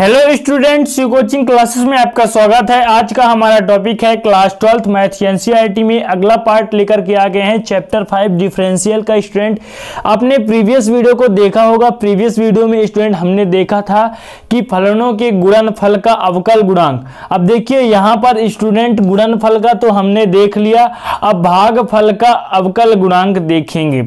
Hello students, coaching classes में आपका स्वागत है। आज का हमारा टॉपिक है क्लास 12th मैथ्स एनसीईआरटी में अगला पार्ट लेकर के आ गए हैं चैप्टर 5 डिफरेंशियल का। स्टूडेंट आपने प्रीवियस वीडियो को देखा होगा। प्रीवियस वीडियो में स्टूडेंट हमने देखा था कि फलनों के गुणनफल का अवकल गुणांक। अब देखिए यहाँ पर स्टूडेंट गुणनफल का तो हमने देख लिया, अब भागफल का अवकल गुणांक देखेंगे।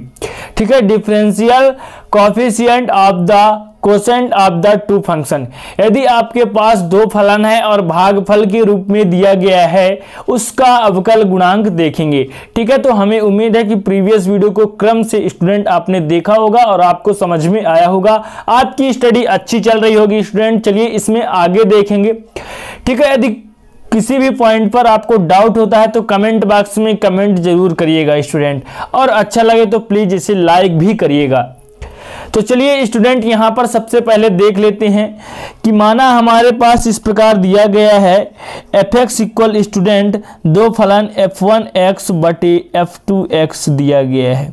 ठीक है, differential coefficient of the quotient of the two function. यदि आपके पास दो फलन है और भागफल के रूप में दिया गया है, उसका अवकल गुणांक देखेंगे। ठीक है, तो हमें उम्मीद है कि प्रीवियस वीडियो को क्रम से स्टूडेंट आपने देखा होगा और आपको समझ में आया होगा। आपकी स्टडी अच्छी चल रही होगी स्टूडेंट। चलिए इसमें आगे देखेंगे। ठीक है, यदि किसी भी पॉइंट पर आपको डाउट होता है तो कमेंट बॉक्स में कमेंट जरूर करिएगा स्टूडेंट, और अच्छा लगे तो प्लीज इसे लाइक भी करिएगा। तो चलिए स्टूडेंट यहाँ पर सबसे पहले देख लेते हैं कि माना हमारे पास इस प्रकार दिया गया है f(x) इक्वल स्टूडेंट दो फलन f1x बटे f2x दिया गया है।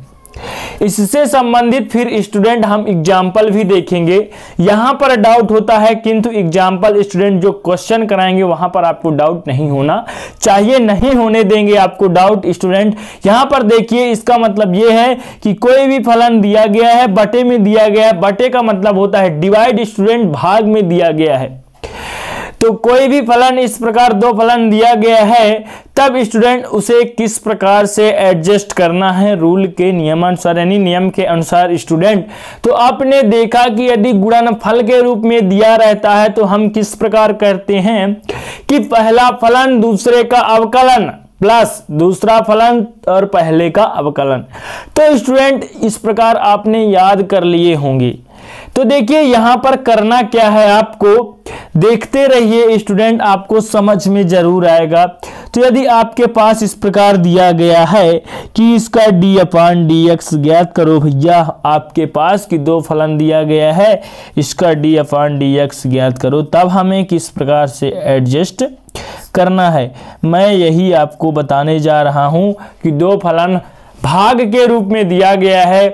इससे संबंधित फिर स्टूडेंट हम एग्जाम्पल भी देखेंगे। यहां पर डाउट होता है, किंतु एग्जाम्पल स्टूडेंट जो क्वेश्चन कराएंगे वहां पर आपको डाउट नहीं होना चाहिए, नहीं होने देंगे आपको डाउट स्टूडेंट। यहां पर देखिए, इसका मतलब यह है कि कोई भी फलन दिया गया है, बटे में दिया गया है। बटे का मतलब होता है डिवाइड स्टूडेंट, भाग में दिया गया है। तो कोई भी फलन इस प्रकार दो फलन दिया गया है, तब स्टूडेंट उसे किस प्रकार से एडजस्ट करना है रूल के नियमानुसार, यानी नियम के अनुसार स्टूडेंट। तो आपने देखा कि यदि गुणनफल के रूप में दिया रहता है तो हम किस प्रकार करते हैं कि पहला फलन दूसरे का अवकलन प्लस दूसरा फलन और पहले का अवकलन। तो स्टूडेंट इस प्रकार आपने याद कर लिए होंगे। तो देखिए यहां पर करना क्या है, आपको देखते रहिए स्टूडेंट, आपको समझ में जरूर आएगा। तो यदि आपके पास इस प्रकार दिया गया है कि इसका d/dx ज्ञात करो भैया, आपके पास कि दो फलन दिया गया है, इसका d/dx ज्ञात करो, तब हमें किस प्रकार से एडजस्ट करना है मैं यही आपको बताने जा रहा हूं कि दो फलन भाग के रूप में दिया गया है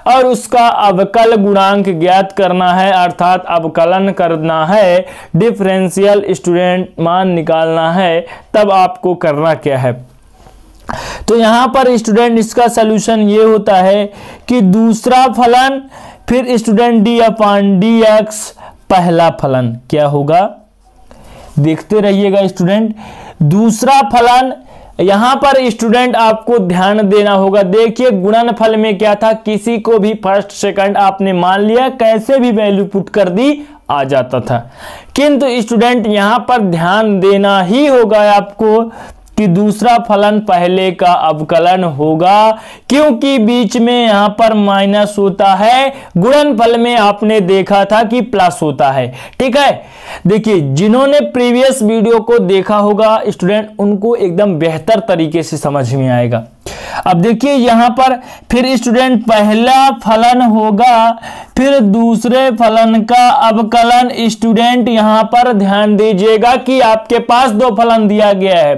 और उसका अवकल गुणांक ज्ञात करना है, अर्थात अवकलन करना है, डिफरेंशियल स्टूडेंट मान निकालना है। तब आपको करना क्या है, तो यहां पर स्टूडेंट इसका सलूशन ये होता है कि दूसरा फलन फिर स्टूडेंट d/dx पहला फलन क्या होगा, देखते रहिएगा स्टूडेंट। दूसरा फलन यहां पर स्टूडेंट आपको ध्यान देना होगा। देखिए गुणनफल में क्या था, किसी को भी फर्स्ट सेकंड आपने मान लिया, कैसे भी वैल्यू पुट कर दी आ जाता था। किंतु स्टूडेंट यहां पर ध्यान देना ही होगा आपको कि दूसरा फलन पहले का अवकलन होगा, क्योंकि बीच में यहां पर माइनस होता है। गुणनफल में आपने देखा था कि प्लस होता है। ठीक है, देखिए जिन्होंने प्रीवियस वीडियो को देखा होगा स्टूडेंट, उनको एकदम बेहतर तरीके से समझ में आएगा। अब देखिए यहां पर फिर स्टूडेंट पहला फलन होगा, फिर दूसरे फलन का अवकलन। स्टूडेंट यहां पर ध्यान दीजिएगा कि आपके पास दो फलन दिया गया है।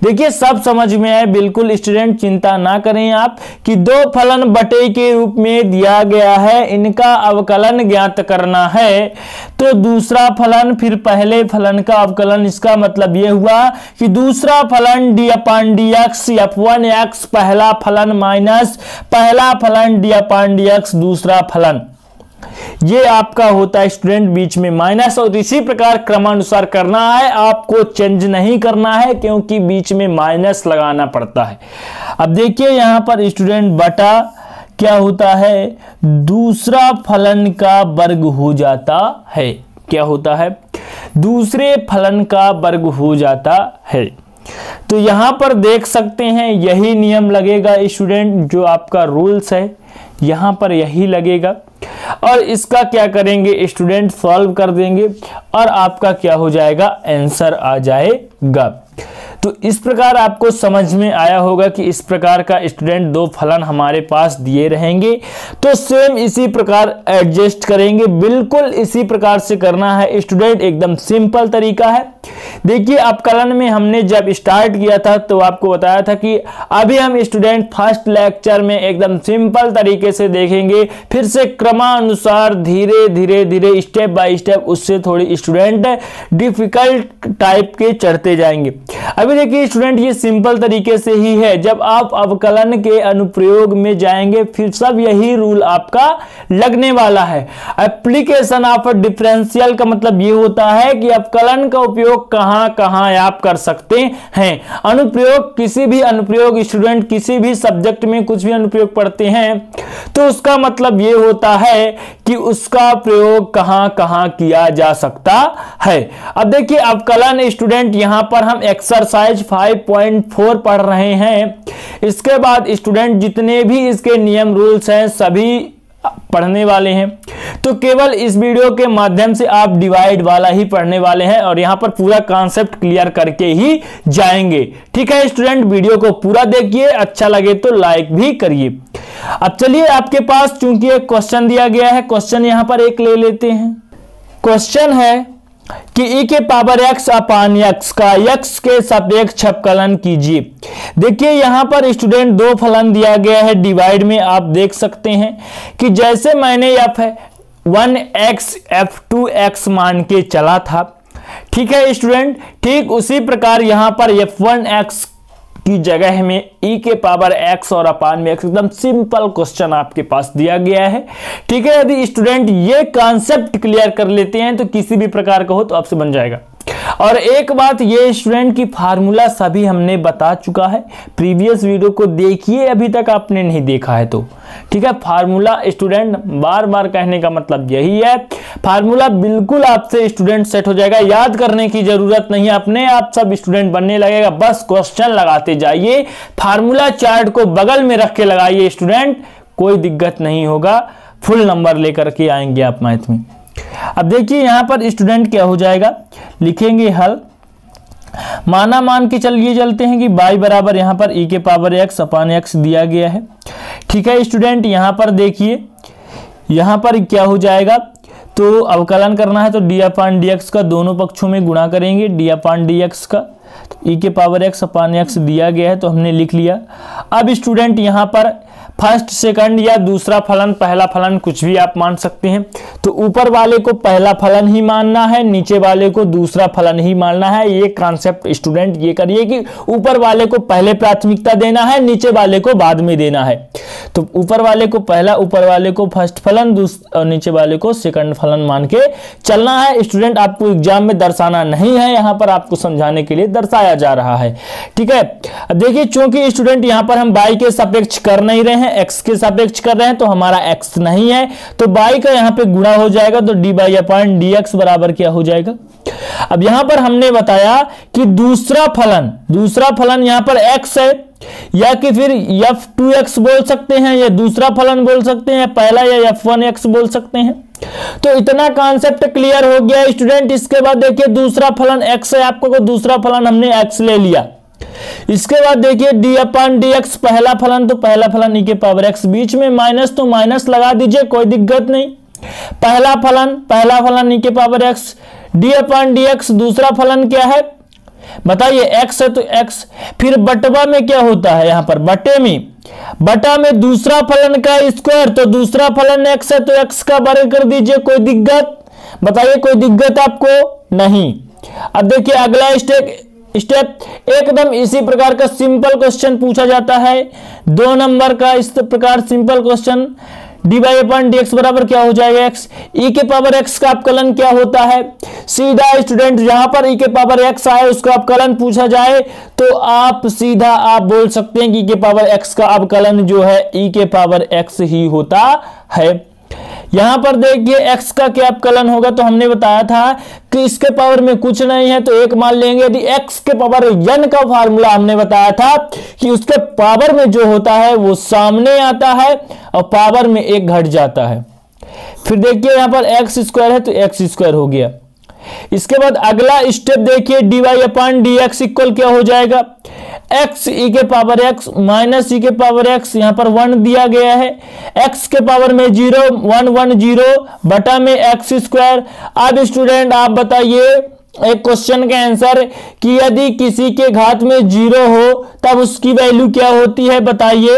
देखिए सब समझ में आए बिल्कुल स्टूडेंट, चिंता ना करें आप कि दो फलन बटे के रूप में दिया गया है, इनका अवकलन ज्ञात करना है। तो दूसरा फलन फिर पहले फलन का अवकलन, इसका मतलब यह हुआ कि दूसरा फलन d/dx f1x पहला फलन माइनस पहला फलन d/dx दूसरा फलन, ये आपका होता है स्टूडेंट बीच में माइनस। और इसी प्रकार क्रमानुसार करना है, आपको चेंज नहीं करना है क्योंकि बीच में माइनस लगाना पड़ता है। अब देखिए यहां पर स्टूडेंट बटा क्या होता है, दूसरा फलन का वर्ग हो जाता है। क्या होता है, दूसरे फलन का वर्ग हो जाता है। तो यहां पर देख सकते हैं यही नियम लगेगा स्टूडेंट, जो आपका रूल्स है यहां पर यही लगेगा। और इसका क्या करेंगे स्टूडेंट, सॉल्व कर देंगे और आपका क्या हो जाएगा, आंसर आ जाएगा। तो इस प्रकार आपको समझ में आया होगा कि इस प्रकार का स्टूडेंट दो फलन हमारे पास दिए रहेंगे, तो सेम इसी प्रकार एडजस्ट करेंगे। बिल्कुल इसी प्रकार से करना है स्टूडेंट, एकदम सिंपल तरीका है। देखिए अपकलन में हमने जब स्टार्ट किया था तो आपको बताया था कि अभी हम स्टूडेंट फर्स्ट लेक्चर में एकदम सिंपल तरीके से देखेंगे, फिर से क्रमानुसार धीरे धीरे धीरे स्टेप बाय स्टेप उससे थोड़ी स्टूडेंट डिफिकल्ट टाइप के चढ़ते जाएंगे। अभी देखिए स्टूडेंट ये सिंपल तरीके से ही है, जब आप अवकलन के अनुप्रयोग में जाएंगे फिर सब यही रूल आपका लगने वाला है। एप्लीकेशन ऑफ डिफरेंशियल का मतलब ये होता है कि अवकलन का उपयोग कहां कहां आप कर सकते हैं। अनुप्रयोग, किसी भी अनुप्रयोग स्टूडेंट किसी भी सब्जेक्ट में कुछ भी अनुप्रयोग पढ़ते हैं तो उसका मतलब ये होता है कि उसका प्रयोग कहां कहां किया जा सकता है। अब देखिए अवकलन स्टूडेंट यहां पर हम एक्सरसाइज 5.4 पढ़ रहे हैं। इसके बाद स्टूडेंट जितने भी इसके नियम रूल्स हैं सभी पढ़ने वाले हैं, तो केवल इस वीडियो के माध्यम से आप डिवाइड वाला ही पढ़ने वाले हैं और यहां पर पूरा कॉन्सेप्ट क्लियर करके ही जाएंगे। ठीक है स्टूडेंट, वीडियो को पूरा देखिए, अच्छा लगे तो लाइक भी करिए। अब चलिए आपके पास चूंकि एक क्वेश्चन दिया गया है, क्वेश्चन यहां पर एक ले लेते हैं। क्वेश्चन है कि e के पावर x अपान x का x के सापेक्ष अवकलन कीजिए। देखिए यहां पर स्टूडेंट दो फलन दिया गया है, डिवाइड में आप देख सकते हैं कि जैसे मैंने f1x f2x मान के चला था, ठीक है स्टूडेंट, ठीक उसी प्रकार यहां पर f1x की जगह में e के पावर x और अपान में x, एकदम सिंपल क्वेश्चन आपके पास दिया गया है। ठीक है, यदि स्टूडेंट ये कॉन्सेप्ट क्लियर कर लेते हैं तो किसी भी प्रकार का हो तो आपसे बन जाएगा। और एक बात ये स्टूडेंट की फार्मूला सभी हमने बता चुका है, प्रीवियस वीडियो को देखिए अभी तक आपने नहीं देखा है तो। ठीक है, फार्मूला स्टूडेंट बार बार कहने का मतलब यही है, फार्मूला बिल्कुल आपसे स्टूडेंट सेट हो जाएगा, याद करने की जरूरत नहीं है, अपने आप सब स्टूडेंट बनने लगेगा। बस क्वेश्चन लगाते जाइए, फार्मूला चार्ट को बगल में रख के लगाइए स्टूडेंट, कोई दिक्कत नहीं होगा, फुल नंबर लेकर के आएंगे आप मैथ में। अब देखिए यहां पर स्टूडेंट क्या हो जाएगा, लिखेंगे हल, माना मान के चलिए चलते हैं कि y बराबर यहां पर e के पावर x अपान x दिया गया है। ठीक है स्टूडेंट, यहां पर देखिए यहां पर क्या हो जाएगा, तो अवकलन करना है तो d अपान dx का दोनों पक्षों में गुणा करेंगे, d अपान dx का, तो e के पावर x अपान x दिया गया है तो हमने लिख लिया। अब स्टूडेंट यहां पर फर्स्ट सेकंड या दूसरा फलन पहला फलन कुछ भी आप मान सकते हैं, तो ऊपर वाले को पहला फलन ही मानना है, नीचे वाले को दूसरा फलन ही मानना है। ये कॉन्सेप्ट स्टूडेंट ये करिए कि ऊपर वाले को पहले प्राथमिकता देना है, नीचे वाले को बाद में देना है। तो ऊपर वाले को पहला, ऊपर वाले को फर्स्ट फलन और नीचे वाले को सेकंड फलन मान के चलना है। स्टूडेंट आपको एग्जाम में दर्शाना नहीं है, यहां पर आपको समझाने के लिए दर्शाया जा रहा है। ठीक है, अब देखिए चूंकि स्टूडेंट यहां पर हम y के सापेक्ष कर नहीं रहे हैं, x के सापेक्ष कर रहे हैं, तो हमारा x नहीं है, तो y का यहां पे गुणा हो जाएगा, तो dy अपान dx बराबर क्या हो जाएगा। अब यहां पर हमने बताया कि दूसरा फलन यहां पर x है, या कि फिर f2x बोल सकते हैं, या दूसरा फलन बोल सकते हैं, पहला या f1x बोल सकते हैं। तो इतना कॉन्सेप्ट क्लियर हो गया स्टूडेंट। इसके बाद देखिए दूसरा फलन x है, आपको दूसरा फलन हमने x ले लिया। इसके बाद देखिए d अपान dx पहला फलन, तो पहला फलन e के पावर x, बीच में माइनस तो माइनस लगा दीजिए, कोई दिक्कत नहीं। पहला फलन e के पावर x, d अपान dx दूसरा फलन क्या है बताइए, x है तो x, फिर बटवा में क्या होता है, यहां पर बटा में दूसरा फलन का स्क्वायर, तो दूसरा फलन x है तो x का वर्ग कर दीजिए, कोई दिक्कत बताइए, कोई दिक्कत आपको नहीं। अब देखिए अगला स्टेप एकदम इसी प्रकार का सिंपल क्वेश्चन पूछा जाता है, 2 नंबर का इस प्रकार सिंपल क्वेश्चन, dy अपान dx बराबर क्या हो जाएगा x, e के पावर x का अवकलन क्या होता है। सीधा स्टूडेंट जहां पर e के पावर x आए उसका अवकलन पूछा जाए तो आप सीधा आप बोल सकते हैं कि e के पावर x का अवकलन जो है e के पावर x ही होता है। यहां पर देखिए x का क्या अवकलन होगा, तो हमने बताया था कि इसके पावर में कुछ नहीं है तो एक मान लेंगे। यदि x के पावर n का फार्मूला हमने बताया था कि उसके पावर में जो होता है वो सामने आता है और पावर में एक घट जाता है। फिर देखिए यहां पर x स्क्वायर है तो x स्क्वायर हो गया। इसके बाद अगला स्टेप देखिए, dy अपॉन dx इक्वल क्या हो जाएगा, x e के पावर x माइनस e के पावर x, यहां पर 1 दिया गया है, x के पावर में 0 1 1 0 बटा में x स्क्वायर। अब स्टूडेंट आप बताइए एक क्वेश्चन का आंसर कि यदि किसी के घात में 0 हो तब उसकी वैल्यू क्या होती है, बताइए।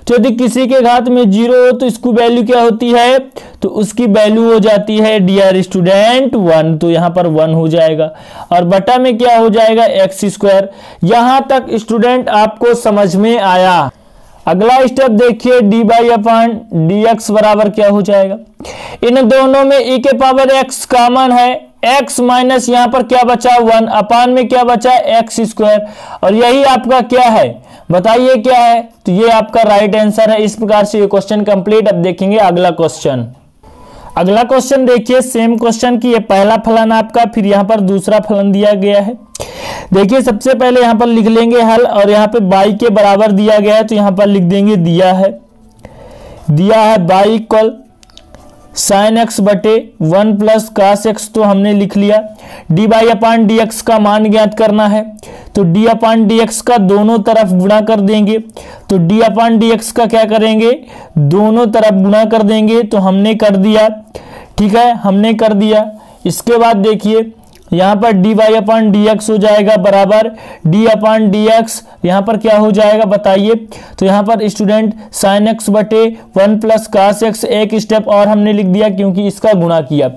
तो यदि किसी के घात में 0 हो तो इसकी वैल्यू क्या होती है, तो उसकी वैल्यू हो जाती है डियर स्टूडेंट 1, तो यहां पर 1 हो जाएगा और बटा में क्या हो जाएगा x स्क्वायर। यहां तक स्टूडेंट आपको समझ में आया। अगला स्टेप देखिए, dy अपॉन dx बराबर क्या हो जाएगा, इन दोनों में e के पावर x कॉमन है, x माइनस यहां पर क्या बचा 1 अपान में क्या बचा x स्क्वायर, और यही आपका क्या है बताइए क्या है, तो ये आपका राइट आंसर है। इस प्रकार से ये क्वेश्चन कंप्लीट। अब देखेंगे अगला क्वेश्चन। अगला क्वेश्चन देखिए, सेम क्वेश्चन की ये पहला फलन आपका, फिर यहाँ पर दूसरा फलन दिया गया है। देखिए सबसे पहले यहाँ पर लिख लेंगे हल, और यहाँ पे बाई के बराबर दिया गया है तो यहाँ पर लिख देंगे दिया है बाई इक्वल साइन एक्स बटे 1 प्लस कास एक्स, तो हमने लिख लिया। D by upon D x का मान ज्ञात करना है, तो डी अपान डी एक्स का दोनों तरफ गुणा कर देंगे, तो डी अपान डी एक्स का क्या करेंगे, दोनों तरफ गुणा कर देंगे, तो हमने कर दिया, ठीक है, हमने कर दिया। इसके बाद देखिए यहाँ पर डी वाई अपान डी एक्स हो जाएगा बराबर डी अपान डी एक्स, यहाँ पर क्या हो जाएगा बताइए, तो यहाँ पर स्टूडेंट साइन एक्स बटे 1 प्लस कास एक्स, एक स्टेप और हमने लिख दिया क्योंकि इसका गुणा किया।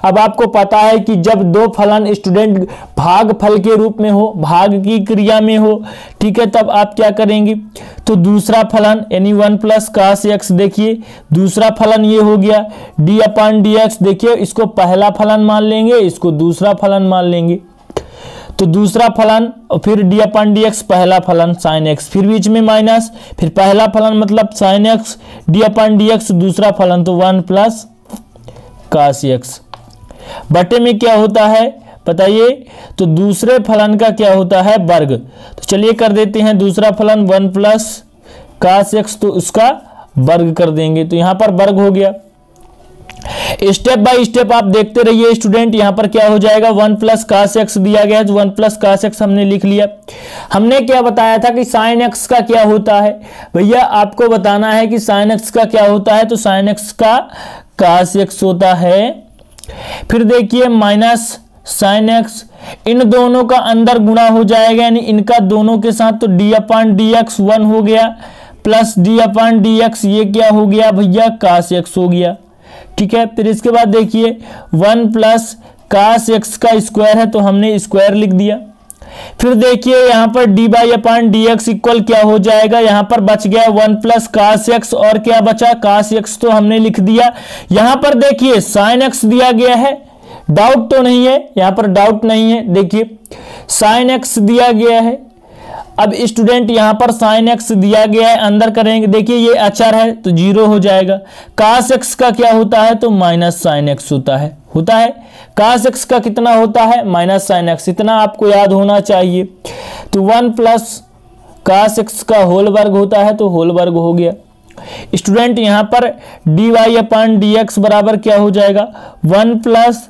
अब आपको पता है कि जब दो फलन स्टूडेंट भाग फल के रूप में हो, भाग की क्रिया में हो, ठीक है, तब आप क्या करेंगे, तो दूसरा फलन यानी 1 प्लस कास एक्स, देखिए दूसरा फलन ये हो गया डी अपान डी एक्स, देखिए इसको पहला फलन मान लेंगे, इसको दूसरा फलन मान लेंगे, तो दूसरा फलन और फिर डी अपान डी एक्स पहला फलन साइन एक्स, फिर बीच में माइनस, फिर पहला फलन मतलब साइन एक्स, डी अपान डी एक्स दूसरा फलन तो 1 प्लस कास एक्स, बटे में क्या होता है बताइए, तो दूसरे फलन का क्या होता है वर्ग। तो चलिए कर देते हैं दूसरा फलन 1 प्लस कास एक्स, तो उसका वर्ग कर देंगे, तो यहां पर वर्ग हो गया। स्टेप बाय स्टेप आप देखते रहिए स्टूडेंट, यहां पर क्या हो जाएगा 1 प्लस कास एक्स दिया गया है, तो 1 प्लस कास एक्स हमने लिख लिया। हमने क्या बताया था कि साइन एक्स का क्या होता है, भैया आपको बताना है कि साइन एक्स का क्या होता है, तो साइन एक्स का कास एक्स होता है। फिर देखिए माइनस साइन एक्स, इन दोनों का अंदर गुणा हो जाएगा यानी इनका दोनों के साथ, तो डी अपान डी एक्स 1 हो गया प्लस डी अपान डी एक्स, ये क्या हो गया भैया कास एक्स हो गया, ठीक है। फिर इसके बाद देखिए 1 प्लस कास एक्स का स्क्वायर है, तो हमने स्क्वायर लिख दिया। फिर देखिए यहां पर D by upon D x equal क्या हो जाएगा, यहां पर बच गया 1 प्लस कास एक्स, और क्या बचा कास एक्स, तो हमने लिख दिया। यहां पर देखिए साइन एक्स दिया गया है, डाउट तो नहीं है, यहां पर डाउट नहीं है, देखिए साइन एक्स दिया गया है। अब स्टूडेंट यहां पर साइन एक्स दिया गया है, अंदर करेंगे, देखिए ये अचर है तो 0 हो जाएगा। कास एक्स का क्या होता है, तो माइनस साइन एक्स होता है कास एक्स का कितना होता है माइनस साइन एक्स, इतना आपको याद होना चाहिए। तो 1 प्लस कास एक्स का होल वर्ग होता है, तो होल वर्ग हो गया। स्टूडेंट यहां पर डी वाई अपान डी एक्स बराबर क्या हो जाएगा 1 प्लस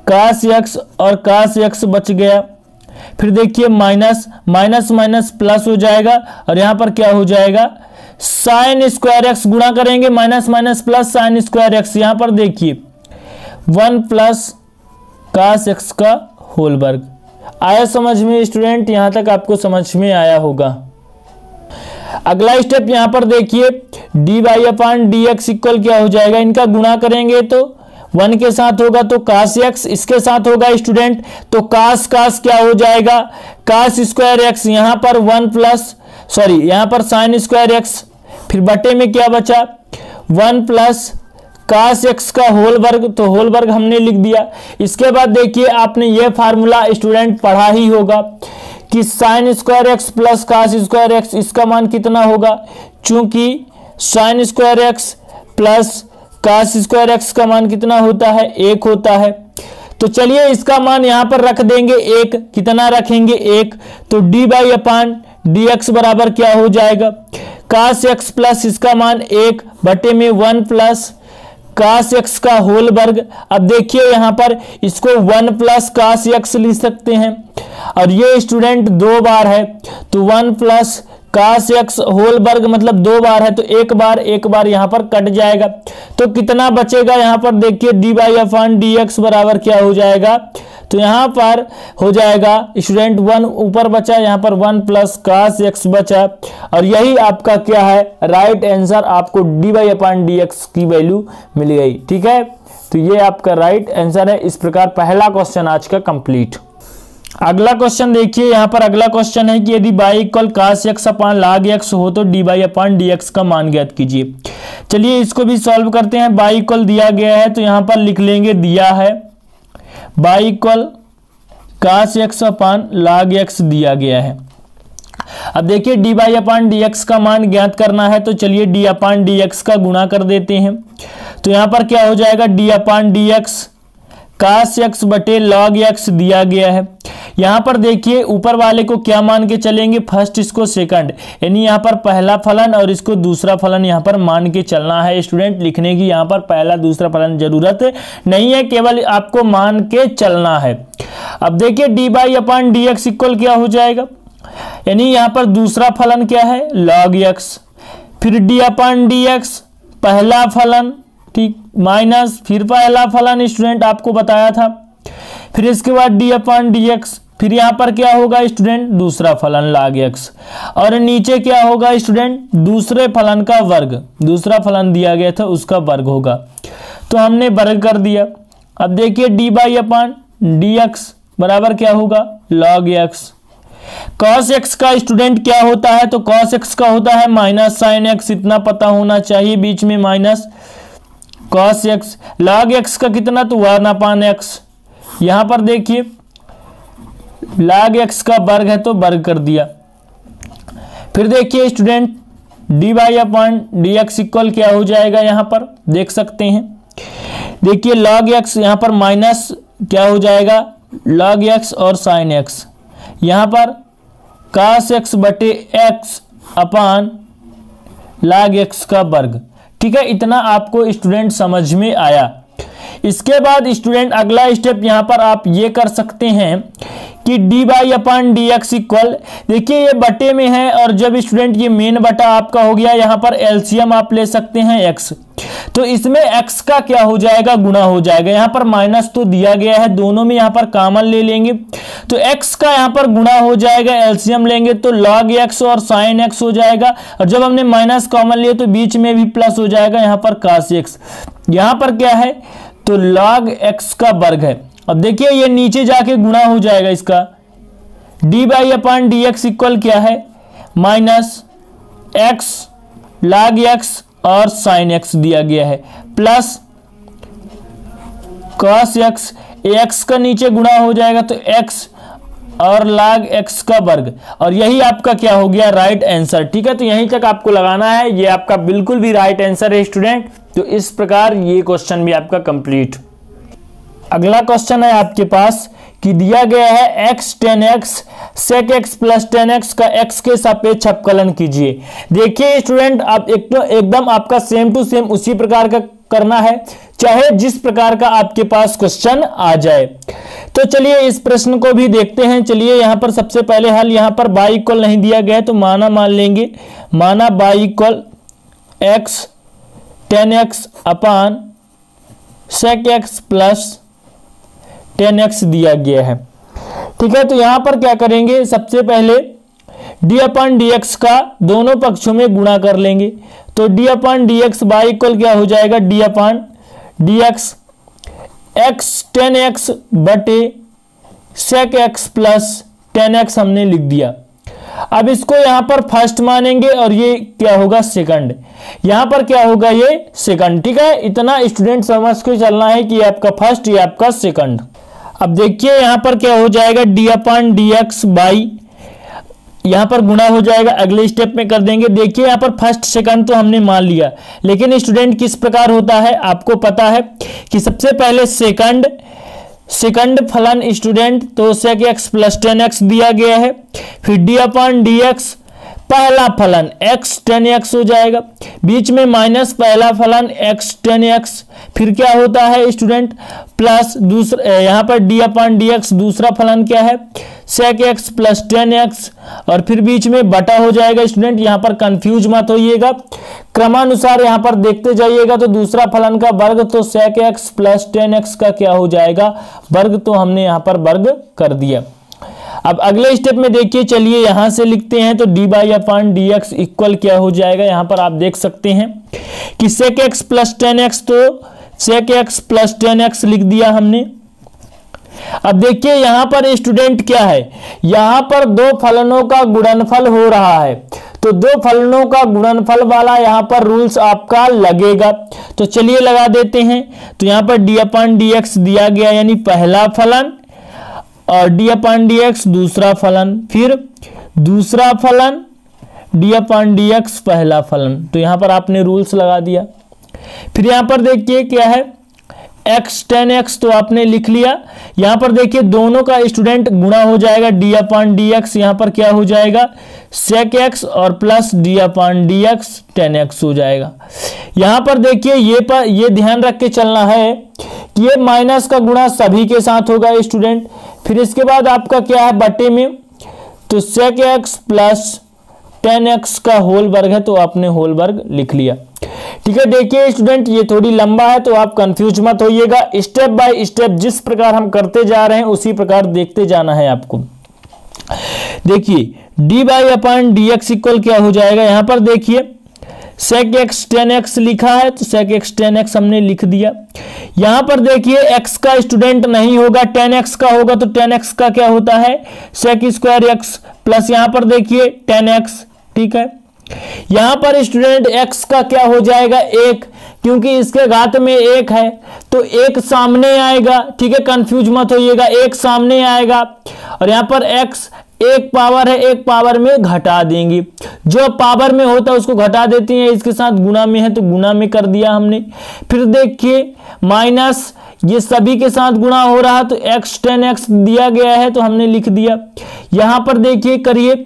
कास एक्स, और कास एक्स बच गया। फिर देखिए माइनस माइनस माइनस प्लस हो जाएगा, और यहां पर क्या हो जाएगा साइन स्क्वायर एक्स, गुणा करेंगे minus minus plus sign square x, यहां पर देखिए 1 प्लस कास एक्स का होल वर्ग। आया समझ में स्टूडेंट, यहां तक आपको समझ में आया होगा। अगला स्टेप यहां पर देखिए डी वाई अपान डी एक्स इक्वल क्या हो जाएगा, इनका गुणा करेंगे तो 1 के साथ होगा तो कास एक्स, इसके साथ होगा स्टूडेंट तो कास कास क्या हो जाएगा कास स्क्वायर एक्स, यहां पर 1 प्लस यहां पर साइन स्क्वायर एक्स, फिर बटे में क्या बचा 1 प्लस कास एक्स का होल वर्ग, तो होल वर्ग हमने लिख दिया। इसके बाद देखिए आपने ये फार्मूला स्टूडेंट पढ़ा ही होगा कि sine square x plus cos square x, इसका मान कितना होगा, चूंकि sine square x plus cos square x का मान कितना होता है 1 होता है। तो चलिए इसका मान यहां पर रख देंगे 1, कितना रखेंगे 1, तो D by upon D x बराबर क्या हो जाएगा कास एक्स प्लस इसका मान 1 बटे में 1 प्लस cos x का होल वर्ग। अब देखिए यहाँ पर इसको 1 प्लस cos x लिख सकते हैं, और ये स्टूडेंट 2 बार है तो 1 प्लस cos x होल वर्ग मतलब 2 बार है तो एक बार यहाँ पर कट जाएगा। तो कितना बचेगा यहाँ पर देखिए dy अपॉन dx बराबर क्या हो जाएगा, तो यहाँ पर हो जाएगा स्टूडेंट 1 ऊपर बचा, यहाँ पर 1 प्लस cos x बचा, और यही आपका क्या है राइट आंसर, आपको dy अपॉन dx की वैल्यू मिल गई। ठीक है, तो ये आपका राइट आंसर है। इस प्रकार पहला क्वेश्चन आज का कंप्लीट। अगला क्वेश्चन देखिए, यहाँ पर अगला क्वेश्चन है कि यदि y equal cos x upon log x हो तो dy अपॉन dx का मान ज्ञात कीजिए। चलिए इसको भी सॉल्व करते हैं। y इक्वल दिया गया है तो यहाँ पर लिख लेंगे, दिया है y equal cos x upon log x दिया गया है। अब देखिए dy अपॉन dx का मान ज्ञात करना है तो चलिए d अपॉन dx का गुणा कर देते हैं। तो यहाँ पर क्या हो जाएगा, d upon dx cos x बटे log x दिया गया है। यहाँ पर देखिए ऊपर वाले को क्या मान के चलेंगे, फर्स्ट इसको सेकंड, यानी यहाँ पर पहला फलन और इसको दूसरा फलन यहाँ पर मान के चलना है। स्टूडेंट लिखने की यहाँ पर पहला दूसरा फलन जरूरत नहीं है, केवल आपको मान के चलना है। अब देखिए dy अपॉन dx इक्वल क्या हो जाएगा, यानी यहाँ पर दूसरा फलन क्या है log x, फिर d अपॉन dx पहला फलन, ठीक, माइनस फिर पहला फलन स्टूडेंट आपको बताया था, फिर इसके बाद d अपॉन dx, फिर यहाँ पर क्या होगा स्टूडेंट दूसरा फलन log x, और नीचे क्या होगा स्टूडेंट दूसरे फलन का वर्ग, दूसरा फलन दिया गया था उसका वर्ग होगा, तो हमने वर्ग कर दिया। अब देखिए dy अपॉन dx बराबर क्या होगा log x। cos x का स्टूडेंट क्या होता है, तो cos x का होता है माइनस sin x, इतना पता होना चाहिए, बीच में minus cos x। log x का कितना, तो 1 अपॉन x। यहां पर देखिए log x का वर्ग है तो वर्ग कर दिया। फिर देखिए student dy upon dx equal क्या हो जाएगा, यहां पर देख सकते हैं, देखिए log x यहां पर माइनस क्या हो जाएगा log x और sin x, यहां पर cos x बटे x अपॉन log x का वर्ग। ठीक है, इतना आपको स्टूडेंट समझ में आया। इसके बाद स्टूडेंट अगला स्टेप यहां पर आप ये कर सकते हैं कि dy अपॉन dx इक्वल, देखिए ये बटे में है और जब स्टूडेंट ये मेन बटा आपका हो गया, यहां पर एलसीएम आप ले सकते हैं x, तो इसमें x का क्या हो जाएगा गुणा हो जाएगा। यहां पर माइनस तो दिया गया है, दोनों में यहां पर कॉमन ले लेंगे तो x का यहां पर गुणा हो जाएगा, एलसीएम लेंगे तो log x और sin x हो जाएगा, और जब हमने माइनस कॉमन लिए तो बीच में भी प्लस हो जाएगा, यहां पर cos x, यहां पर क्या है तो log x का वर्ग है। अब देखिए ये नीचे जाके गुणा हो जाएगा, इसका dy अपॉन dx इक्वल क्या है माइनस x log x और sin x दिया गया है, प्लस cos x, x का नीचे गुणा हो जाएगा तो x और log x का वर्ग, और यही आपका क्या हो गया राइट आंसर। ठीक है, तो यहीं तक आपको लगाना है, ये आपका बिल्कुल भी राइट आंसर है स्टूडेंट। तो इस प्रकार ये क्वेश्चन भी आपका कंप्लीट। अगला क्वेश्चन है आपके पास कि दिया गया है x tan x sec x plus tan x का x के सापेक्ष अवकलन कीजिए। देखिए स्टूडेंट आप एकदम आपका सेम टू सेम उसी प्रकार का करना है, चाहे जिस प्रकार का आपके पास क्वेश्चन आ जाए। तो चलिए इस प्रश्न को भी देखते हैं। चलिए यहाँ पर सबसे पहले हल, यहाँ पर y इक्वल नहीं दिया गया है तो माना मान लेंगे, माना y equal x tan x upon sec x plus tan x दिया गया है। ठीक है, तो यहां पर क्या करेंगे, सबसे पहले d अपॉन dx का दोनों पक्षों में गुणा कर लेंगे, तो d upon dx y equal क्या हो जाएगा d upon dx x tan x बटे sec x plus tan x हमने लिख दिया। अब इसको यहां पर फर्स्ट मानेंगे और ये क्या होगा सेकंड, यहां पर क्या होगा ये सेकंड। ठीक है, इतना स्टूडेंट समझ के चलना है कि ये आपका फर्स्ट, ये आपका सेकंड। अब देखिए यहां पर क्या हो जाएगा d अपॉन dx बाई, यहां पर गुणा हो जाएगा, अगले स्टेप में कर देंगे। देखिए यहां पर फर्स्ट सेकंड तो हमने मान लिया, लेकिन स्टूडेंट किस प्रकार होता है आपको पता है कि सबसे पहले सेकंड फलन स्टूडेंट तो sec x plus tan x दिया गया है, फिर d अपॉन dx पहला फलन x tan x हो जाएगा, बीच में माइनस पहला फलन x tan x, फिर क्या होता है स्टूडेंट प्लस दूसरा यहाँ पर d अपान dx, दूसरा फलन क्या है sec x plus tan x, और फिर बीच में बटा हो जाएगा स्टूडेंट। यहाँ पर कंफ्यूज मत होइएगा, क्रमानुसार यहाँ पर देखते जाइएगा। तो दूसरा फलन का वर्ग तो sec x plus tan x का क्या हो जाएगा वर्ग, तो हमने यहाँ पर वर्ग कर दिया। अब अगले स्टेप में देखिए, चलिए यहां से लिखते हैं। तो D by upon D x equal क्या हो जाएगा, यहां पर आप देख सकते हैं कि sec x plus tan x, तो sec x plus tan x लिख दिया हमने। अब देखिए यहां पर स्टूडेंट क्या है, यहां पर दो फलनों का गुणनफल हो रहा है, तो दो फलनों का गुणनफल वाला यहां पर रूल्स आपका लगेगा। तो चलिए लगा देते हैं। तो यहां पर डी अपान डी एक्स दिया गया यानी पहला फलन, और डी अपान डी एक्स दूसरा फलन, फिर दूसरा फलन डी अपान डी एक्स पहला फलन। तो यहां पर आपने रूल्स लगा दिया। फिर यहां पर देखिए क्या है x tan x, तो आपने लिख लिया। यहां पर देखिए दोनों का स्टूडेंट गुणा हो जाएगा, डी अपान डी एक्स यहां पर क्या हो जाएगा sec x और प्लस डी अपान डी एक्स tan x हो जाएगा। यहां पर देखिए ये ध्यान रख के चलना है कि ये माइनस का गुणा सभी के साथ होगा स्टूडेंट। फिर इसके बाद आपका क्या है बटे में, तो sec x plus tan x का होल वर्ग है, तो आपने होल वर्ग लिख लिया। ठीक है, देखिए स्टूडेंट ये थोड़ी लंबा है तो आप कंफ्यूज मत होइएगा, स्टेप बाय स्टेप जिस प्रकार हम करते जा रहे हैं उसी प्रकार देखते जाना है आपको। देखिए D by upon D x equal क्या हो जाएगा, यहां पर देखिए sec x tan x लिखा है, तो sec x tan x हमने लिख दिया। यहां पर देखिए x का स्टूडेंट नहीं होगा, tan x का होगा, तो tan x का क्या होता है sec स्क्वायर x, प्लस यहां पर देखिए tan x। ठीक है, यहां पर स्टूडेंट x का क्या हो जाएगा एक, क्योंकि इसके घात में एक है तो एक सामने आएगा। ठीक है, कंफ्यूज मत होइएगा, एक सामने आएगा, और यहां पर x एक पावर है, एक पावर में घटा देंगे, जो पावर में होता है उसको घटा देती है, इसके साथ गुना में है तो गुना में कर दिया हमने। फिर देखिए माइनस ये सभी के साथ गुणा हो रहा, तो x tan x दिया गया है तो हमने लिख दिया। यहां पर देखिए करिए,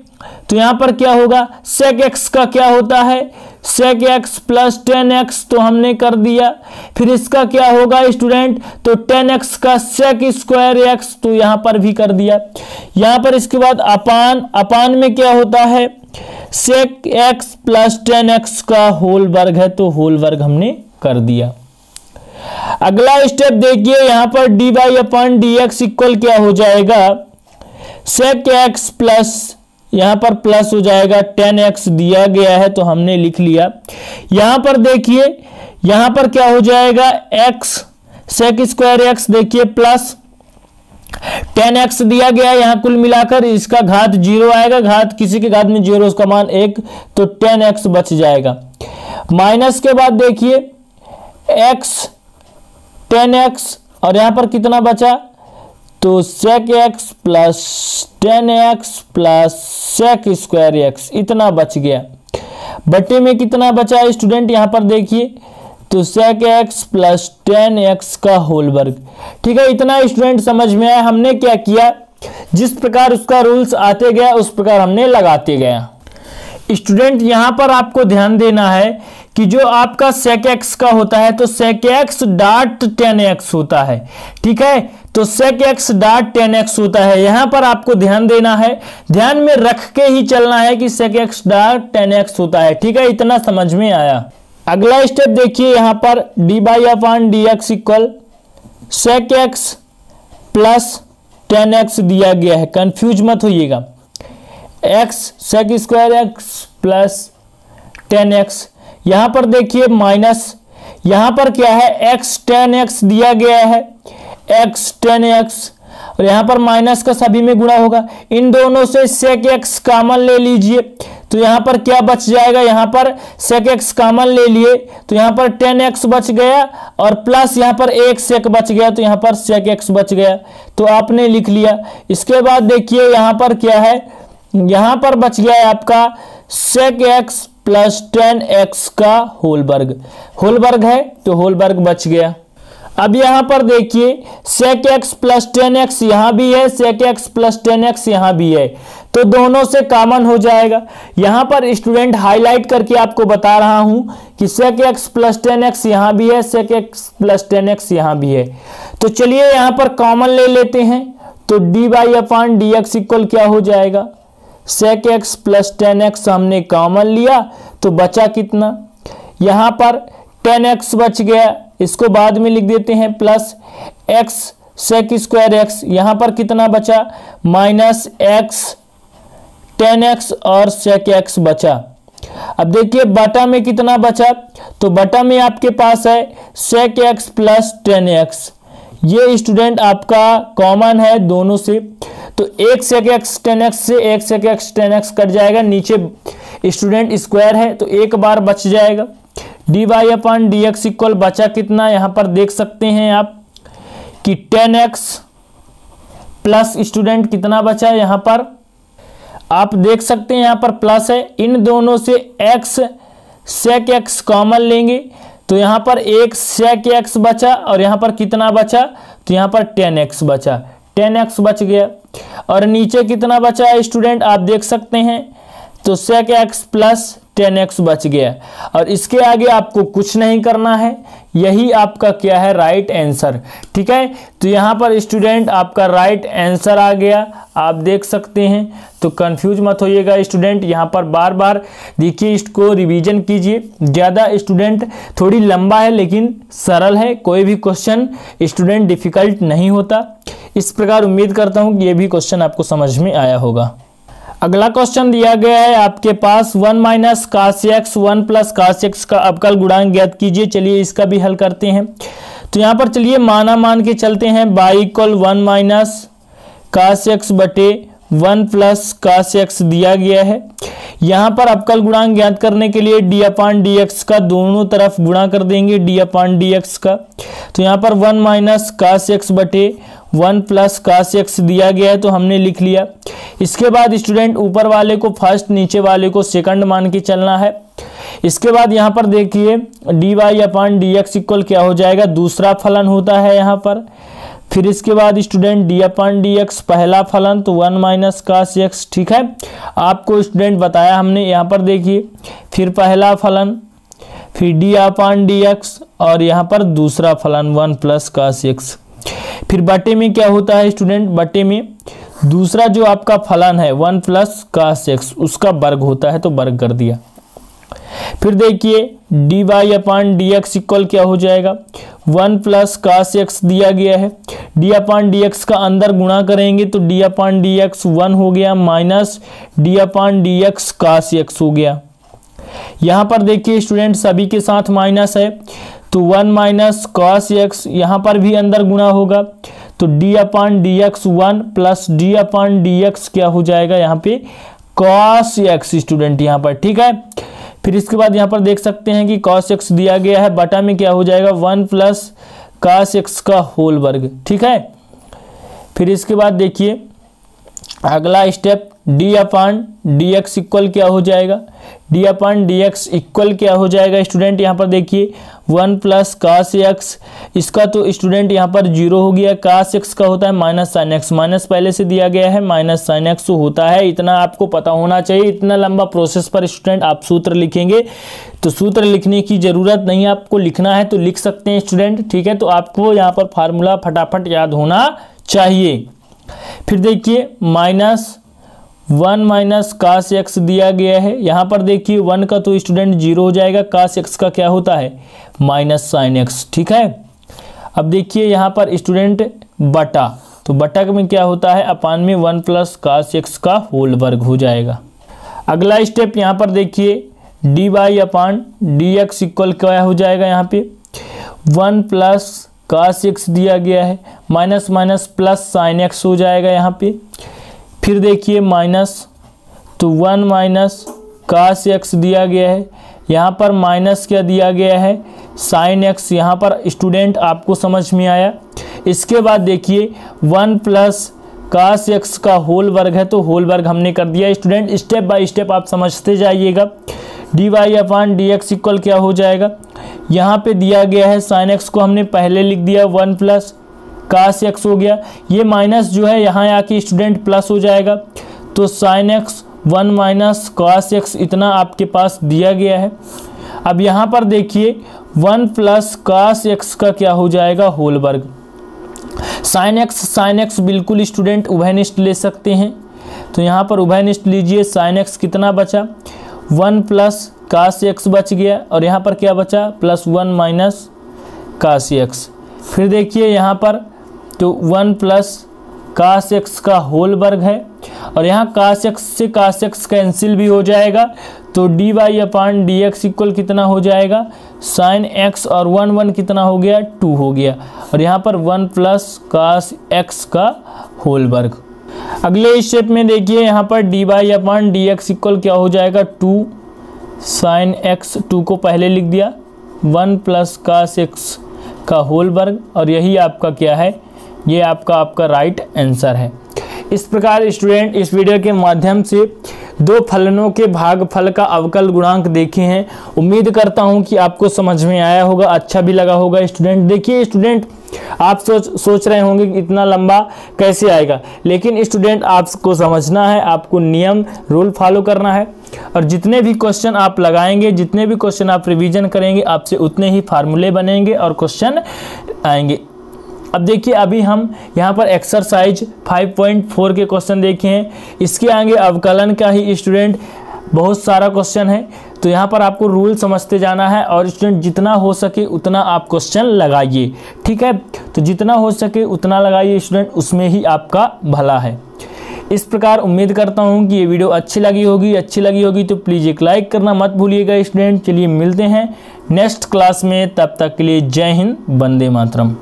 तो यहां पर क्या होगा sec x का क्या होता है sec x plus tan x, तो हमने कर दिया। फिर इसका क्या होगा स्टूडेंट, तो tan x का sec स्क्वायर x, तो यहां पर भी कर दिया। यहां पर इसके बाद अपान में क्या होता है sec x plus tan x का होल वर्ग है, तो होल वर्ग हमने कर दिया। अगला स्टेप देखिए, यहां पर D by upon D x equal क्या हो जाएगा sec x प्लस यहां पर प्लस हो जाएगा tan x दिया गया है तो हमने लिख लिया। यहां पर देखिए यहां पर क्या हो जाएगा x sec स्क्वायर x देखिए प्लस tan x दिया गया है, यहां कुल मिलाकर इसका घात 0 आएगा, घात किसी के घात में 0 उसका मान 1, तो tan x बच जाएगा। माइनस के बाद देखिए x tan x, और यहां पर कितना बचा, तो sec x plus tan x plus sec square x, इतना बच गया। बटे में कितना बचा स्टूडेंट, यहां पर देखिए तो sec x plus tan x का होल वर्ग। ठीक है, इतना स्टूडेंट समझ में आया। हमने क्या किया, जिस प्रकार उसका रूल्स आते गया उस प्रकार हमने लगाते गया। स्टूडेंट यहां पर आपको ध्यान देना है कि जो आपका sec x का होता है तो sec x dot tan x होता है। ठीक है, तो sec x dot tan x होता है, यहां पर आपको ध्यान देना है, ध्यान में रख के ही चलना है कि sec x dot tan x होता है। ठीक है, इतना समझ में आया। अगला स्टेप देखिए, यहां पर D by upon D x equal sec x plus tan x दिया गया है, कंफ्यूज मत होइएगा, x sec square x plus tan x। यहां पर देखिए माइनस, यहां पर क्या है x tan x दिया गया है, x tan x, और यहां पर माइनस का सभी में गुणा होगा। इन दोनों से sec x कॉमन ले लीजिए, तो यहां पर क्या बच जाएगा, यहां पर sec x कॉमन ले लिए तो यहां पर tan x बच गया, और प्लस यहां पर एक sec बच गया तो यहां पर sec x बच गया, तो आपने लिख लिया। इसके बाद देखिए यहां पर क्या है, यहां पर बच गया है आपका sec x plus tan x का होल वर्ग है तो होल वर्ग बच गया। अब यहां पर देखिए sec x plus tan x यहां भी है, sec x plus tan x यहां भी है, तो दोनों से कॉमन हो जाएगा। यहां पर स्टूडेंट हाईलाइट करके आपको बता रहा हूं कि sec x प्लस 10x यहां भी है, sec x प्लस 10x यहां भी है। तो चलिए यहां पर कॉमन ले लेते हैं, तो dy अपान dx इक्वल क्या हो जाएगा, sec x प्लस 10x हमने कॉमन लिया तो बचा कितना, यहां पर 10x बच गया, इसको बाद में लिख देते हैं, plus x sec square x, यहां पर कितना बचा माइनस x 10x और sec x बचा। अब देखिए बटा में कितना बचा, तो बटा में आपके पास है sec x प्लस 10x, ये स्टूडेंट आपका कॉमन है दोनों से, तो एक sec x 10x से एक sec x 10x कट जाएगा, नीचे स्टूडेंट स्क्वायर है तो एक बार बच जाएगा। dy अपान dx इक्वल बचा कितना, यहां पर देख सकते हैं आप कि 10x प्लस स्टूडेंट कितना बचा, यहां पर आप देख सकते हैं यहां पर प्लस है, इन दोनों से x sec x कॉमन लेंगे तो यहां पर एक sec x बचा और यहां पर कितना बचा, तो यहां पर 10x बचा, 10x बच गया और नीचे कितना बचा है स्टूडेंट आप देख सकते हैं, तो sec x प्लस 10x बच गया और इसके आगे आपको कुछ नहीं करना है, यही आपका क्या है राइट आंसर। ठीक है, तो यहाँ पर स्टूडेंट आपका राइट आंसर आ गया, आप देख सकते हैं। तो कंफ्यूज मत होइएगा स्टूडेंट, यहाँ पर बार बार देखिए, इसको रिवीजन कीजिए, ज़्यादा स्टूडेंट थोड़ी लंबा है लेकिन सरल है, कोई भी क्वेश्चन स्टूडेंट डिफिकल्ट नहीं होता। इस प्रकार उम्मीद करता हूँ कि ये भी क्वेश्चन आपको समझ में आया होगा। अगला क्वेश्चन दिया गया है आपके पास 1 माइनस काश एक्स 1 प्लस काश एक्स का अवकल गुणांक ज्ञात कीजिए। चलिए इसका भी हल करते हैं। तो यहाँ पर चलिए मान के चलते हैं y इक्वल 1 माइनस काश एक्स बटे 1 प्लस काश एक्स दिया गया है। यहाँ पर अवकल गुणांक ज्ञात करने के लिए डी अपान डी एक्स का दोनों तरफ गुणा कर देंगे, डी अपान डी एक्स का। तो यहाँ पर 1 माइनस काश एक्स बटे 1 प्लस काश एक्स दिया गया है तो हमने लिख लिया। इसके बाद स्टूडेंट ऊपर वाले को फर्स्ट, नीचे वाले को सेकंड मान के चलना है। इसके बाद यहाँ पर देखिए डी वाई अपान डी एक्स इक्वल क्या हो जाएगा, दूसरा फलन होता है यहाँ पर। फिर इसके बाद स्टूडेंट डी अपान डी एक्स पहला फलन, तो 1 माइनस काश एक्स। ठीक है, आपको स्टूडेंट बताया हमने। यहाँ पर देखिए फिर पहला फलन, फिर डी अपान डी एक्स और यहाँ पर दूसरा फलन 1 प्लस काश एक्स। फिर बटे में क्या होता है स्टूडेंट, बटे में दूसरा जो आपका फलन है 1 प्लस काश एक्स उसका वर्ग होता है तो वर्ग कर दिया। फिर देखिए डी वाई अपान डी एक्स इक्वल क्या हो जाएगा, 1 प्लस काश एक्स दिया गया है, डी अपान डी एक्स का अंदर गुणा करेंगे तो डी अपान डी एक्स 1 हो गया माइनस डी अपान डी एक्स काश एक्स हो गया। यहाँ पर देखिए स्टूडेंट सभी के साथ माइनस है तो 1 माइनस काश एक्स, यहाँ पर भी अंदर गुणा होगा तो डी अपान डी एक्स 1 प्लस डी अपान डी एक्स क्या हो जाएगा यहाँ पे कॉस एक्स स्टूडेंट यहाँ पर। ठीक है, फिर इसके बाद यहाँ पर देख सकते हैं कि कॉस एक्स दिया गया है, बटा में क्या हो जाएगा 1 प्लस काश एक्स का होल वर्ग। ठीक है, फिर इसके बाद देखिए अगला स्टेप डी अपान डी एक्स इक्वल क्या हो जाएगा, डी अपान डी एक्स इक्वल क्या हो जाएगा स्टूडेंट, यहाँ पर देखिए 1 प्लस काश एक्स, इसका तो स्टूडेंट यहाँ पर 0 हो गया। काश एक्स का होता है माइनस साइन एक्स, माइनस पहले से दिया गया है, माइनस साइन एक्स होता है। इतना आपको पता होना चाहिए। इतना लंबा प्रोसेस पर स्टूडेंट आप सूत्र लिखेंगे तो सूत्र लिखने की ज़रूरत नहीं, आपको लिखना है तो लिख सकते हैं स्टूडेंट। ठीक है, तो आपको यहाँ पर फार्मूला फटाफट याद होना चाहिए। फिर देखिए माइनस 1 माइनस काश एक्स दिया गया है, यहाँ पर देखिए 1 का तो स्टूडेंट 0 हो जाएगा, काश एक्स का क्या होता है माइनस साइन एक्स। ठीक है, अब देखिए यहाँ पर स्टूडेंट बटा, तो बटा में क्या होता है अपान में 1 प्लस काश एक्स का होल वर्ग हो जाएगा। अगला स्टेप यहाँ पर देखिए डी वाई अपान डी एक्स इक्वल क्या हो जाएगा, यहाँ पे 1 प्लस काश एक्स दिया गया है, minus minus plus sine x हो जाएगा यहाँ पे। फिर देखिए माइनस, तो 1 माइनस काश एक्स दिया गया है, यहाँ पर माइनस क्या दिया गया है साइन एक्स, यहाँ पर स्टूडेंट आपको समझ में आया। इसके बाद देखिए 1 प्लस काश एक्स का होल वर्ग है तो होल वर्ग हमने कर दिया। स्टूडेंट स्टेप बाय स्टेप आप समझते जाइएगा। डी वाई अपान डी एक्स इक्वल क्या हो जाएगा, यहाँ पे दिया गया है साइन एक्स को हमने पहले लिख दिया 1 प्लस काश एक्स हो गया, ये माइनस जो है यहाँ आके स्टूडेंट प्लस हो जाएगा तो sine x 1 minus cos x इतना आपके पास दिया गया है। अब यहाँ पर देखिए 1 प्लस कॉस एक्स का क्या हो जाएगा, होल वर्ग। साइन एक्स बिल्कुल स्टूडेंट उभयनिष्ठ ले सकते हैं, तो यहाँ पर उभयनिष्ठ लीजिए। साइन एक्स कितना बचा, 1 प्लस कॉस एक्स बच गया, और यहाँ पर क्या बचा, प्लस 1 माइनस कॉस एक्स। फिर देखिए यहाँ पर तो 1 प्लस कॉस एक्स का होल वर्ग है, और यहाँ कॉस एक्स से कॉस एक्स कैंसिल भी हो जाएगा, तो डी वाई अपान डी एक्स इक्वल कितना हो जाएगा, साइन एक्स और 1 कितना हो गया, 2 हो गया, और यहाँ पर 1 प्लस कॉस एक्स का होल वर्ग। अगले स्टेप में देखिए यहाँ पर डी वाई अपान डी एक्स इक्वल क्या हो जाएगा, 2 साइन एक्स, 2 को पहले लिख दिया, 1 प्लस कॉस एक्स का होल वर्ग, और यही आपका क्या है, ये आपका राइट आंसर है। इस प्रकार स्टूडेंट इस वीडियो के माध्यम से दो फलनों के भागफल का अवकल गुणांक देखे हैं। उम्मीद करता हूं कि आपको समझ में आया होगा, अच्छा भी लगा होगा। स्टूडेंट देखिए, स्टूडेंट आप सोच रहे होंगे कि इतना लंबा कैसे आएगा, लेकिन स्टूडेंट आपको समझना है, आपको नियम रूल फॉलो करना है, और जितने भी क्वेश्चन आप लगाएंगे, जितने भी क्वेश्चन आप रिवीजन करेंगे, आपसे उतने ही फार्मूले बनेंगे और क्वेश्चन आएंगे। अब देखिए, अभी हम यहाँ पर एक्सरसाइज 5.4 के क्वेश्चन देखे हैं। इसके आगे अवकलन का ही स्टूडेंट बहुत सारा क्वेश्चन है, तो यहाँ पर आपको रूल समझते जाना है, और स्टूडेंट जितना हो सके उतना आप क्वेश्चन लगाइए, ठीक है। तो जितना हो सके उतना लगाइए स्टूडेंट, उसमें ही आपका भला है। इस प्रकार उम्मीद करता हूँ कि ये वीडियो अच्छी लगी होगी तो प्लीज़ एक लाइक करना मत भूलिएगा स्टूडेंट। चलिए मिलते हैं नेक्स्ट क्लास में, तब तक के लिए जय हिंद, वंदे मातरम।